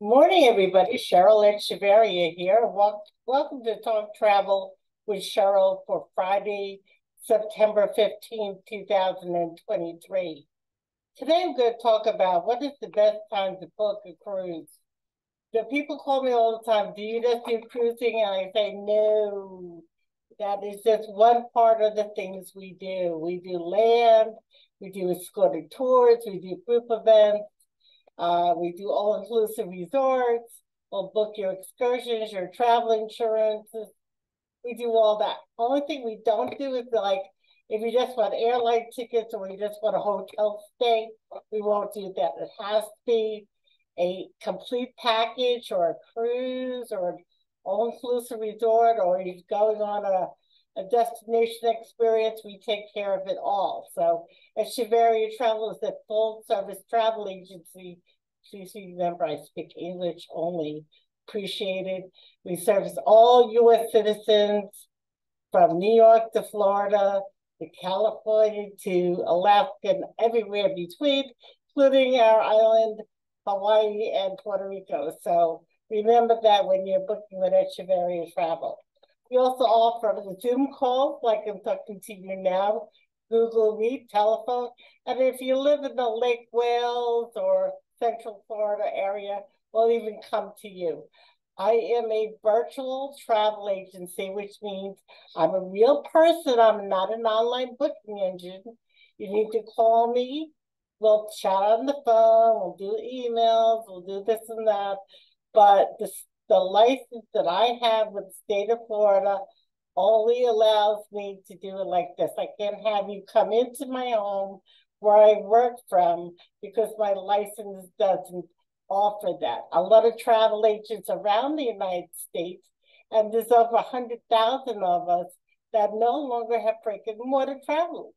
Morning, everybody. Cheryl Echevarria here. Welcome to Talk Travel with Cheryl for Friday, September 15th, 2023. Today, I'm going to talk about what is the best time to book a cruise. The people call me all the time, do you just do cruising? And I say, no, that is just one part of the things we do. We do land, we do escorted tours, we do group events. We do all-inclusive resorts. We'll book your excursions, your travel insurances. We do all that. Only thing we don't do is like if you just want airline tickets or you just want a hotel stay, we won't do that. It has to be a complete package or a cruise or an all-inclusive resort or you're going on a destination experience, we take care of it all. So Echevarria Travel is a full-service travel agency. Please remember, I speak English only. Appreciate it. We service all U.S. citizens from New York to Florida to California to Alaska and everywhere between, including our island, Hawaii and Puerto Rico. So remember that when you're booking with Echevarria Travel. We also offer Zoom calls, like I'm talking to you now, Google Meet, telephone. And if you live in the Lake Wales or Central Florida area, we'll even come to you. I am a virtual travel agency, which means I'm a real person. I'm not an online booking engine. You need to call me. We'll chat on the phone. We'll do emails. We'll do this and that. But the license that I have with the state of Florida only allows me to do it like this. I can't have you come into my home where I work from because my license doesn't offer that. A lot of travel agents around the United States, and there's over 100,000 of us that no longer have brick and mortar travel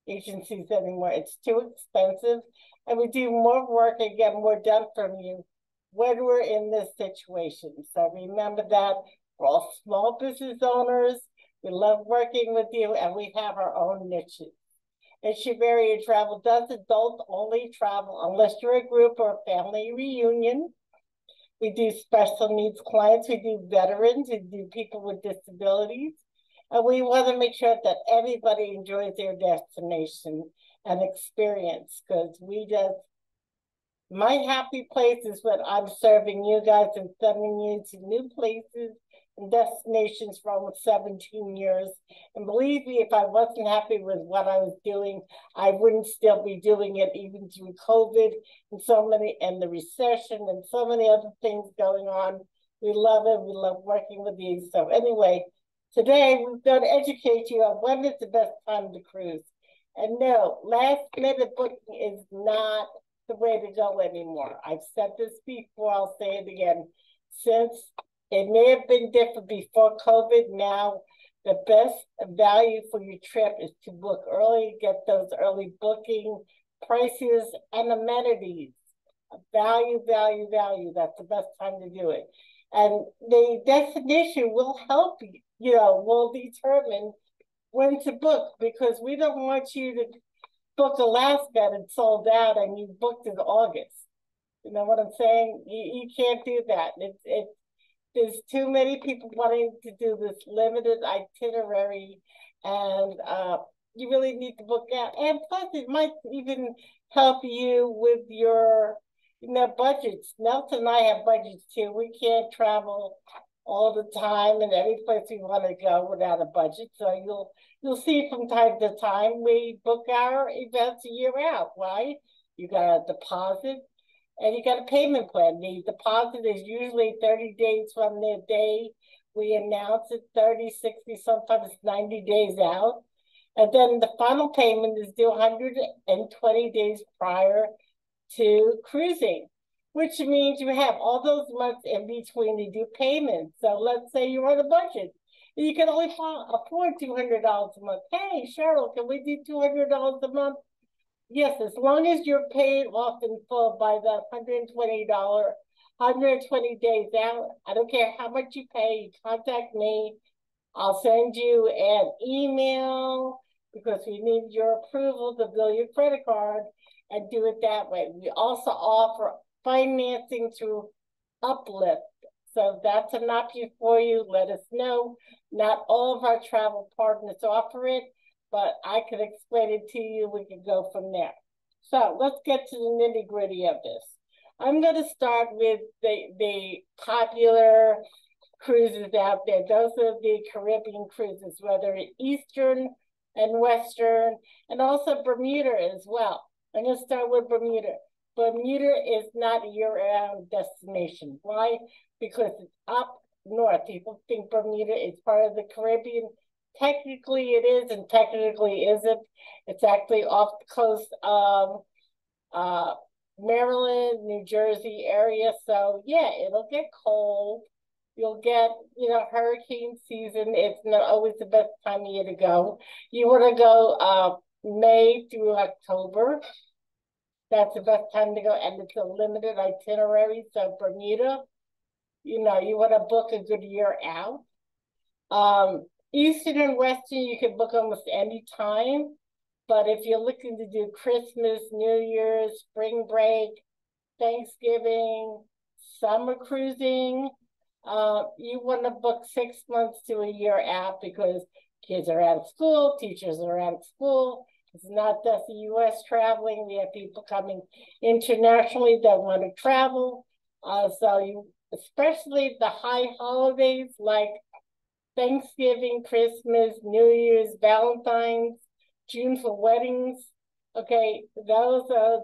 agencies anymore. It's too expensive, and we do more work and get more done from you when we're in this situation. So remember that we're all small business owners. We love working with you, and we have our own niches. Echevarria Travel does adult-only travel unless you're a group or a family reunion. We do special needs clients. We do veterans. We do people with disabilities. And we want to make sure that everybody enjoys their destination and experience because my happy place is when I'm serving you guys and sending you to new places and destinations for almost 17 years. And believe me, if I wasn't happy with what I was doing, I wouldn't still be doing it even through COVID and the recession and so many other things going on. We love it. We love working with you. So anyway, today we're going to educate you on when is the best time to cruise. And no, last minute booking is not the way to go anymore. I've said this before, I'll say it again. Since it may have been different before COVID, now the best value for your trip is to book early, get those early booking prices and amenities. Value, value, value. That's the best time to do it. And the destination will help you, will determine when to book because we don't want you to book Alaska and it's sold out and you booked in August. You know what I'm saying? You can't do that. There's too many people wanting to do this limited itinerary and you really need to book out. And plus it might even help you with your budgets. Nelson and I have budgets too. We can't travel all the time and every place we want to go without a budget. So you'll see from time to time we book our events a year out. Why? You got a deposit and you got a payment plan. The deposit is usually 30 days from the day we announce it, 30, 60, sometimes 90 days out. And then the final payment is due 120 days prior to cruising, which means you have all those months in between to do payments. So let's say you're on a budget. You can only afford $200 a month. Hey, Cheryl, can we do $200 a month? Yes, as long as you're paid off in full by the $120, 120 days out. I don't care how much you pay. You contact me. I'll send you an email because we need your approval to bill your credit card and do it that way. We also offer financing through uplift. So that's an option for you. Let us know. Not all of our travel partners offer it, but I could explain it to you. We could go from there. So let's get to the nitty-gritty of this. I'm going to start with the popular cruises out there. Those are the Caribbean cruises, whether Eastern and Western, and also Bermuda as well. I'm going to start with Bermuda. Bermuda is not a year-round destination. Why? Because it's up north. People think Bermuda is part of the Caribbean. Technically it is, and technically isn't. It's actually off the coast of Maryland, New Jersey area. So yeah, it'll get cold. You'll get, hurricane season. It's not always the best time of year to go. You want to go May through October. That's the best time to go, and it's a limited itinerary. So Bermuda, you want to book a good year out. Eastern and Western, you can book almost any time. But if you're looking to do Christmas, New Year's, spring break, Thanksgiving, summer cruising, you want to book 6 months to a year out because kids are out of school, teachers are out of school. It's not just the U.S. traveling. We have people coming internationally that want to travel. Especially the high holidays like Thanksgiving, Christmas, New Year's, Valentine's, June for weddings. Okay, those are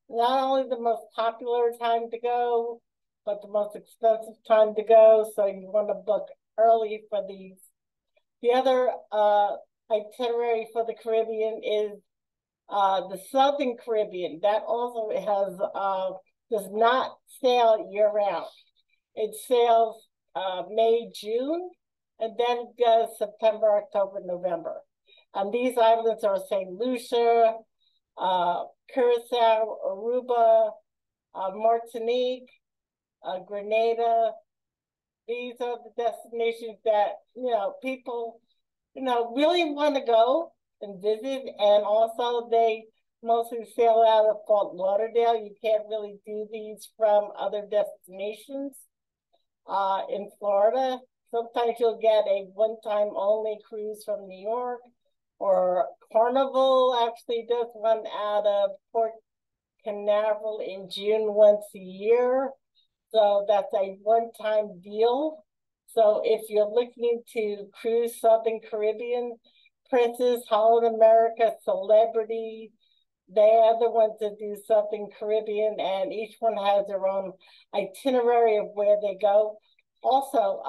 not only the most popular time to go, but the most expensive time to go. So you want to book early for these. The other itinerary for the Caribbean is the Southern Caribbean. That also does not sail year-round. It sails May, June, and then it goes September, October, November. And these islands are St. Lucia, Curacao, Aruba, Martinique, Grenada. These are the destinations that, people, really want to go and visit. And also they mostly sail out of Fort Lauderdale. You can't really do these from other destinations. In Florida, sometimes you'll get a one-time only cruise from New York, or Carnival actually does one out of Port Canaveral in June once a year. So that's a one-time deal. So if you're looking to cruise Southern Caribbean, Princess, Holland America, Celebrity, they are the ones that do Southern Caribbean, and each one has their own itinerary of where they go. Also,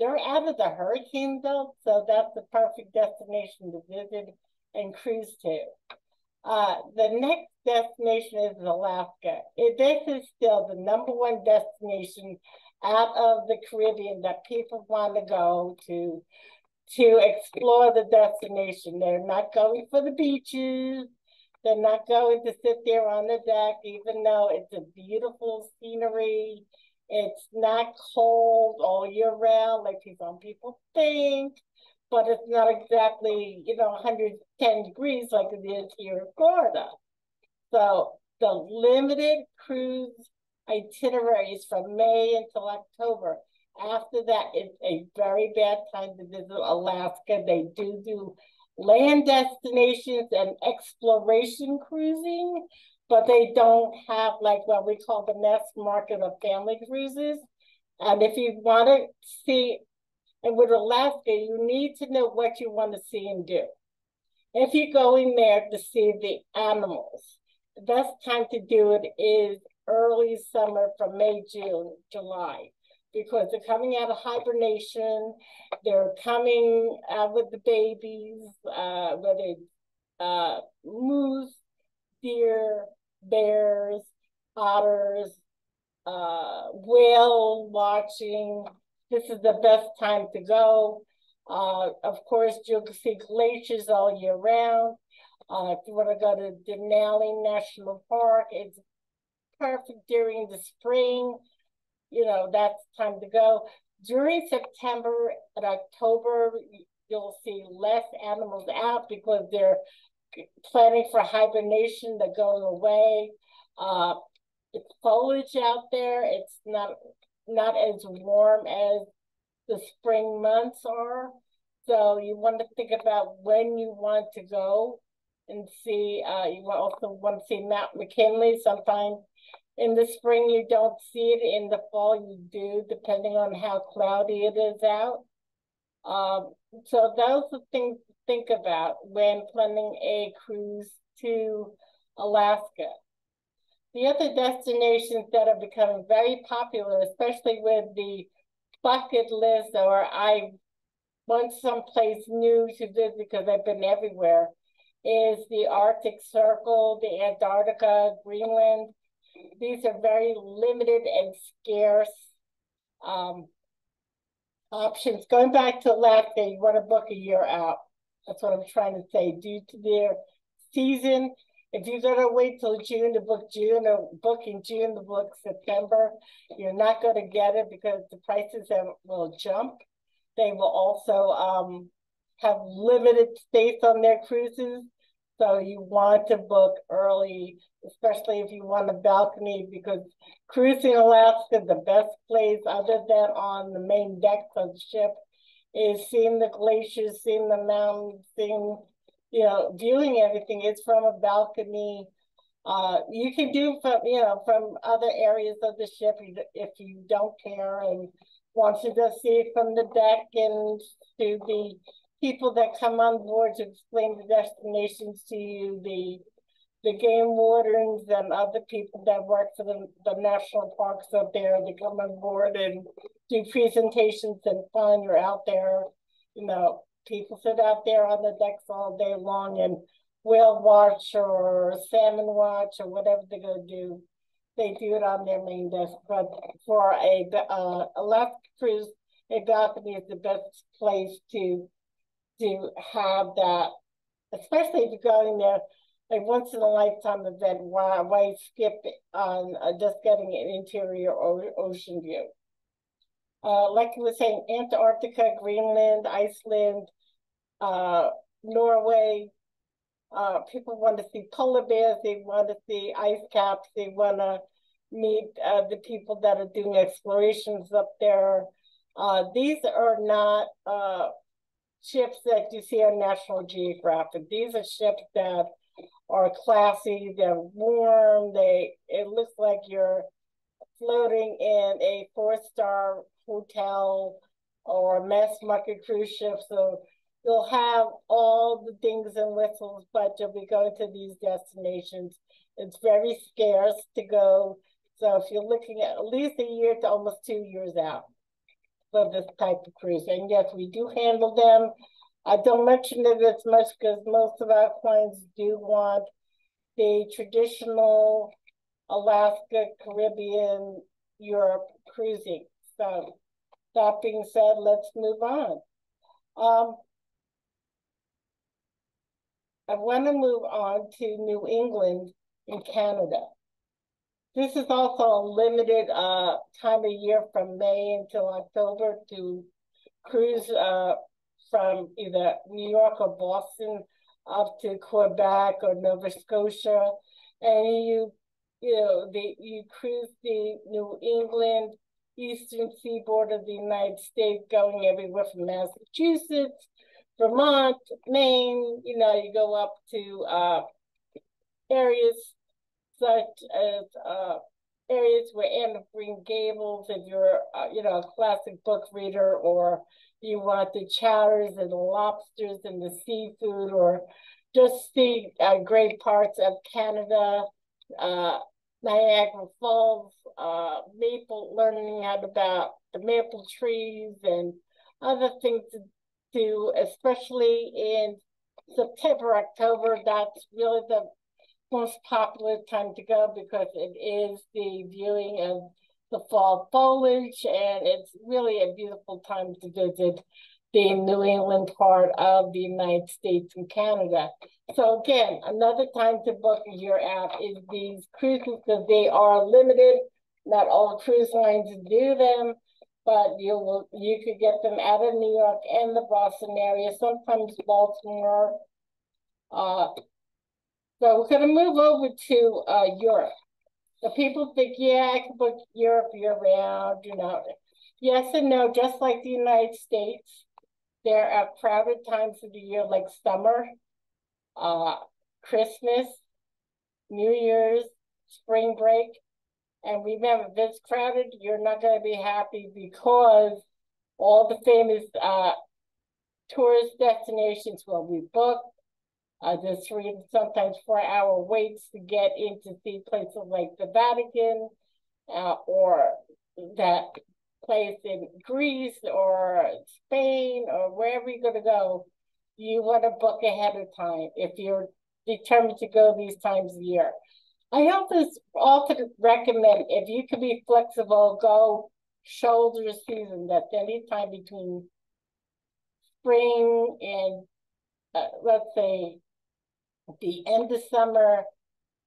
they're out of the hurricane belt, so that's the perfect destination to visit and cruise to. The next destination is Alaska. This is still the #1 destination out of the Caribbean that people want to go to explore the destination. They're not going for the beaches. They're not going to sit there on the deck, even though it's a beautiful scenery. It's not cold all year round like some people think, but it's not exactly, 110 degrees like it is here in Florida. So the limited cruise itineraries from May until October. After that, it's a very bad time to visit Alaska. They do land destinations and exploration cruising, but they don't have like what we call the mass market of family cruises. And if you want to see, and with Alaska, you need to know what you want to see and do. If you're going there to see the animals, the best time to do it is early summer from May, June, July, because they're coming out of hibernation. They're coming out with the babies, whether it's moose, deer, bears, otters, whale watching. This is the best time to go. Of course, you'll see glaciers all year round. If you want to go to Denali National Park, it's perfect during the spring. That's time to go. During September and October, you'll see less animals out because they're planning for hibernation. They're going away. It's foliage out there. It's not as warm as the spring months are. So you want to think about when you want to go and see. You also want to see Mount McKinley. Sometimes in the spring you don't see it. In the fall you do, depending on how cloudy it is out. So those are things to think about when planning a cruise to Alaska. The other destinations that are becoming very popular, especially with the bucket list, or I want someplace new to visit because I've been everywhere, is the Arctic Circle, the Antarctica, Greenland. These are very limited and scarce options. Going back to Alaska, you want to book a year out. That's what I'm trying to say. Due to their season, if you're going to wait till June to book June, or book in June to book September, you're not going to get it because the prices will jump. They will also have limited space on their cruises. So you want to book early, especially if you want a balcony, because cruising Alaska, the best place other than on the main deck of the ship is seeing the glaciers, seeing the mountains, seeing, viewing everything. It's from a balcony. You can do from other areas of the ship if you don't care and want to just see it from the deck, and to the people that come on board to explain the destinations to you, the game wardens and other people that work for the national parks up there. They come on board and do presentations, and fun. You're out there, people sit out there on the decks all day long and whale watch or salmon watch or whatever they're going to do. They do it on their main desk. But for a Alaska cruise, a balcony is the best place to have that, especially if you're going there like once in a lifetime event. Why skip on just getting an interior ocean view? Like I was saying, Antarctica, Greenland, Iceland, Norway. People want to see polar bears. They want to see ice caps. They want to meet the people that are doing explorations up there. These are not ships that you see on National Geographic. These are ships that are classy. They're warm. It looks like you're floating in a 4-star hotel or a mass market cruise ship. So you'll have all the dings and whistles, but you'll be going to these destinations. It's very scarce to go. So if you're looking at least a year to almost 2 years out for this type of cruise. And yes, we do handle them. I don't mention it as much because most of our clients do want the traditional Alaska, Caribbean, Europe cruising. So that being said, let's move on. I want to move on to New England in Canada. This is also a limited time of year from May until October to cruise from either New York or Boston up to Quebec or Nova Scotia, and you cruise the New England eastern seaboard of the United States, going everywhere from Massachusetts, Vermont, Maine. You go up to areas such as areas where Anne of Green Gables, if you're a classic book reader, or you want the chowders and the lobsters and the seafood, or just see great parts of Canada, Niagara Falls, learning about the maple trees and other things to do, especially in September, October. That's really the most popular time to go because it is the viewing of the fall foliage, and it's really a beautiful time to visit the New England part of the United States and Canada. So again, another time to book a year out is these cruises because they are limited. Not all cruise lines do them, but you could get them out of New York and the Boston area, sometimes Baltimore. So we're going to move over to Europe. The people think, yeah, I can book Europe year round, Yes and no, just like the United States. There are crowded times of the year like summer, uh, Christmas, New Year's, spring break. And remember, if it's crowded, you're not going to be happy because all the famous tourist destinations will be booked. There's 3 sometimes 4 hour waits to get in to see places like the Vatican or that place in Greece or Spain or wherever you're going to go. You want to book ahead of time if you're determined to go these times of year. I also recommend, if you can be flexible, go shoulder season. That's any time between spring and let's say the end of summer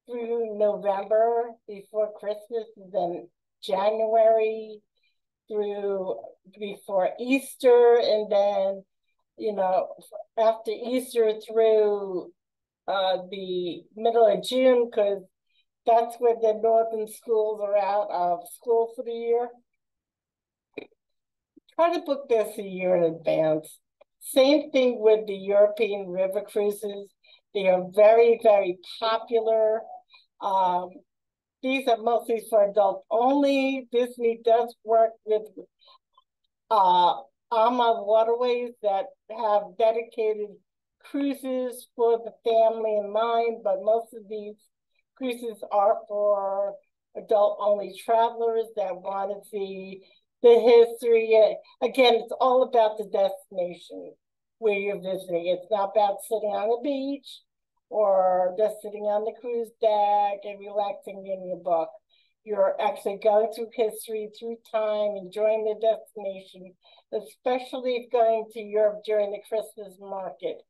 through November before Christmas, and then January through before Easter, and then after Easter through the middle of June, because that's when the northern schools are out of school for the year. Try to book this a year in advance. Same thing with the European river cruises. They are very, very popular. These are mostly for adults only. Disney does work with AMA waterways that have dedicated cruises for the family in mind, but most of these cruises are for adult-only travelers that want to see the history. Again, it's all about the destination where you're visiting. It's not about sitting on the beach or just sitting on the cruise deck and relaxing in your book. You're actually going through history, through time, enjoying the destination, especially going to Europe during the Christmas market.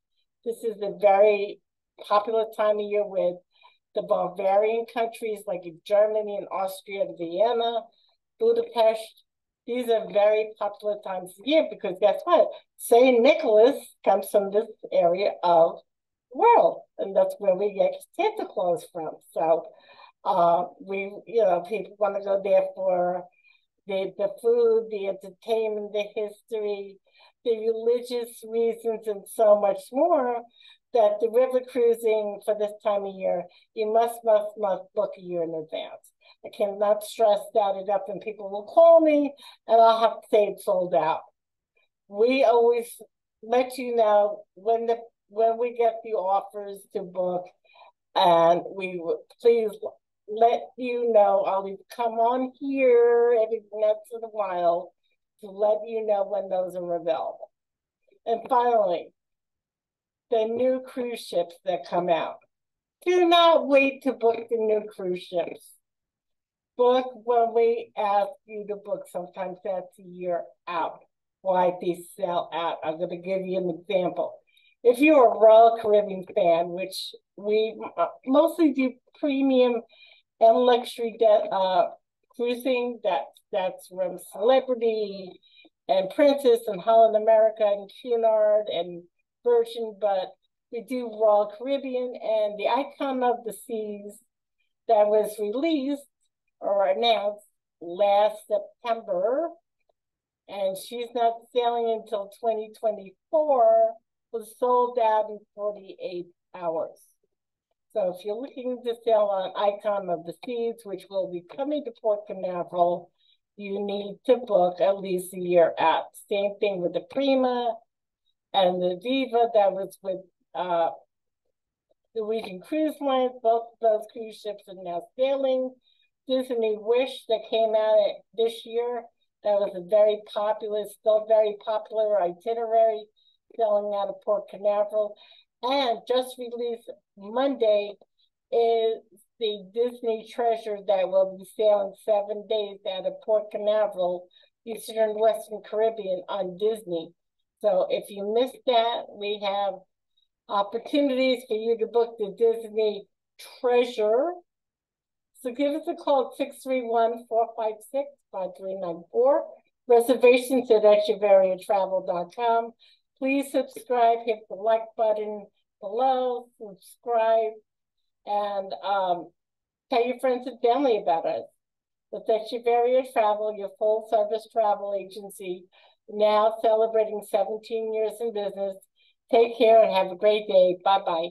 This is a very popular time of year with the Bavarian countries like Germany and Austria, Vienna, Budapest. These are very popular times of year because guess what? St. Nicholas comes from this area of the world, and that's where we get Santa Claus from. So people want to go there for the food, the entertainment, the history, the religious reasons, and so much more, that the river cruising for this time of year, you must book a year in advance. I cannot stress that enough, and people will call me and I'll have to say it's sold out. We always let you know when we get the offers to book, and we would please let you know. I'll come on here every once in a while to let you know when those are available. And finally, the new cruise ships that come out. Do not wait to book the new cruise ships. Book when we ask you to book. Sometimes that's a year out. Why they sell out. I'm going to give you an example. If you're a Royal Caribbean fan, which we mostly do premium and luxury cruising, that's from Celebrity and Princess and Holland America and Cunard and Virgin, but we do Royal Caribbean, and the Icon of the Seas that was released or announced last September, and she's not sailing until 2024, was sold out in 48 hours. So if you're looking to sail on Icon of the Seas, which will be coming to Port Canaveral, you need to book at least a year out. Same thing with the Prima and the Viva that was with Norwegian Cruise Line. Both of those cruise ships are now sailing. Disney Wish that came out this year, that was a very popular, still very popular itinerary, sailing out of Port Canaveral. And just released Monday is the Disney Treasure that will be sailing 7 days out of Port Canaveral, Eastern and Western Caribbean on Disney. So if you missed that, we have opportunities for you to book the Disney Treasure. So give us a call at 631-456-5394. Reservations at EchevarriaTravel.com. Please subscribe, hit the like button below, subscribe, and Tell your friends and family about us. With Echevarria Travel, your full-service travel agency, now celebrating 17 years in business. Take care and have a great day. Bye-bye.